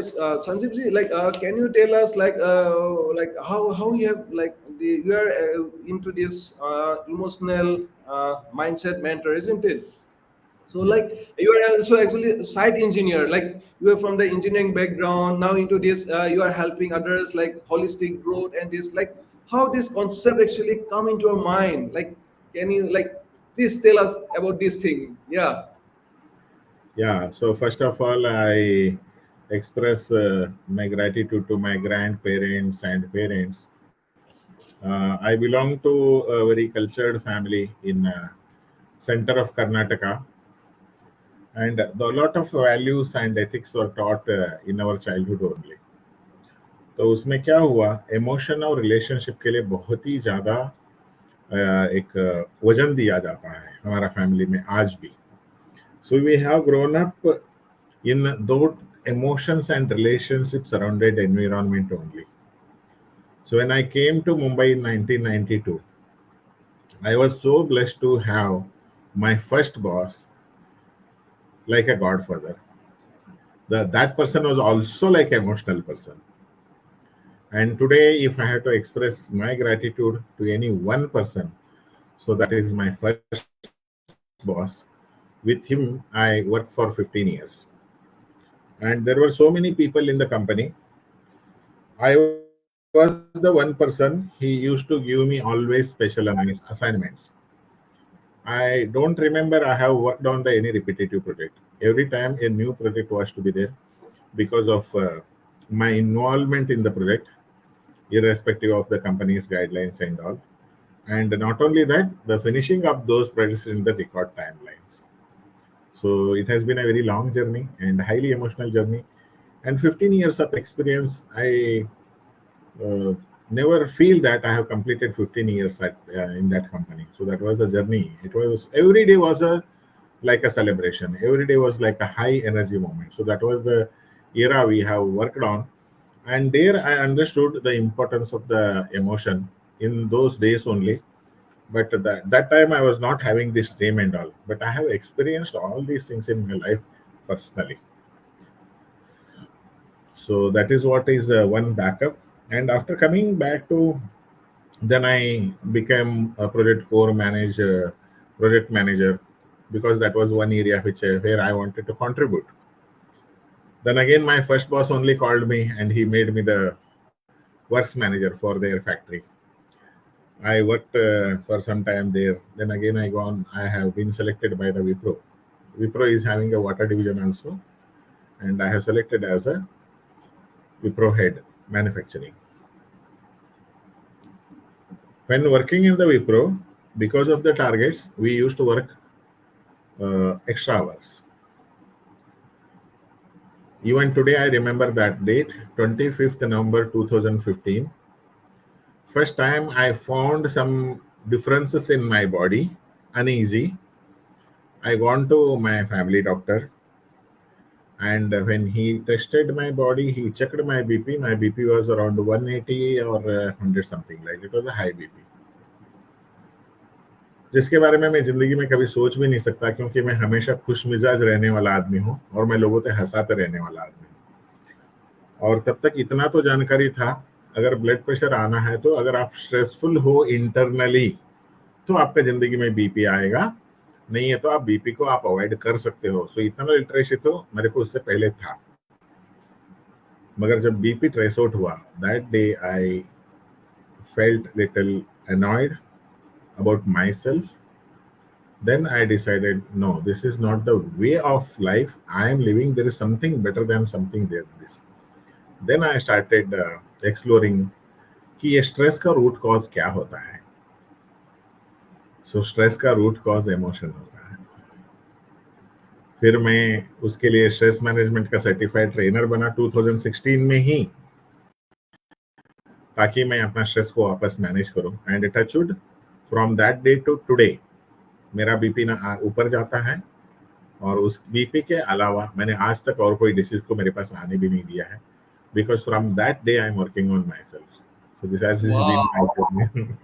Sanjeev ji, can you tell us, how you have, you are into this emotional mindset mentor, isn't it? So, Yeah. you are also actually a site engineer. Like, you are from the engineering background. Now into this, you are helping others, like holistic growth and this. Like, how this concept actually come into your mind? Like, can you please tell us about this thing? Yeah. Yeah. So first of all, I express my gratitude to my grandparents and parents. I belong to a very cultured family in center of Karnataka, and a lot of values and ethics were taught in our childhood only. तो उसमें क्या हुआ, emotion और relationship के लिए बहुत ही ज़्यादा एक वजन दिया जाता है हमारा फैमिली में आज भी. So we have grown up in those emotions and relationships surrounded environment only. So when I came to Mumbai in 1992, I was so blessed to have my first boss like a godfather. That person was also like emotional person. And today, if I have to express my gratitude to any one person, so that is my first boss. With him, I worked for 15 years. And there were so many people in the company. I was the one person, he used to give me always special assignments. I don't remember I have worked on the any repetitive project. Every time a new project was to be there because of my involvement in the project, irrespective of the company's guidelines and all. And not only that, the finishing up those projects in the record timelines. So it has been a very long journey and highly emotional journey. And 15 years of experience, I uh, never feel that I have completed 15 years in that company. So that was a journey. It was every day was a like a celebration. Every day was like a high energy moment. So that was the era we have worked on, and there I understood the importance of the emotion in those days only. But that time I was not having this dream and all. But I have experienced all these things in my life personally. So that is what is one backup. And after coming back to, then I became a project manager, because that was one area which where I wanted to contribute. Then again, my first boss only called me and he made me the works manager for their factory. I worked for some time there. Then again, I have been selected by the Wipro. Wipro is having a water division also, and I have selected as a Wipro head manufacturing. When working in the Wipro, because of the targets, we used to work extra hours. Even today, I remember that date, 25th November 2015. First time I found some differences in my body, uneasy. I gone to my family doctor, and when he tested my body, he checked my BP. My BP was around 180 or 100 something, like it was a high BP. जिसके बारे में मैं जिंदगी में कभी सोच भी नहीं सकता, क्योंकि मैं हमेशा खुश मिजाज रहने वाला आदमी हूँ और मैं लोगों पे हंसाते रहने वाला आदमी हूँ. और तब तक इतना तो जानकारी था, अगर ब्लड प्रेशर आना है तो अगर आप स्ट्रेसफुल हो इंटरनली तो आपका जिंदगी में बीपी आएगा, नहीं है तो आप बीपी को आप अवॉइड कर सकते हो. सो इतना लिटरेसी तो मेरे को उससे पहले था. मगर जब बीपी ट्रेस आउट हुआ, that day I felt little annoyed about myself. Then I decided, no, this is not the way of life I am living. There is something better than something there. This. Then I started exploring कि ये stress का root cause क्या होता है. So stress का root cause emotion होता है. फिर मैं उसके लिए स्ट्रेस मैनेजमेंट का सर्टिफाइड ट्रेनर बना 2016 में ही, ताकि मैं अपना स्ट्रेस को वापस मैनेज करूं. And touchwood, from that day to today मेरा बीपी ना ऊपर जाता है, और उस बीपी के अलावा मैंने आज तक और कोई डिसीज को मेरे पास आने भी नहीं दिया है, because from that day I am working on myself. So this has been my journey.